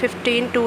15 to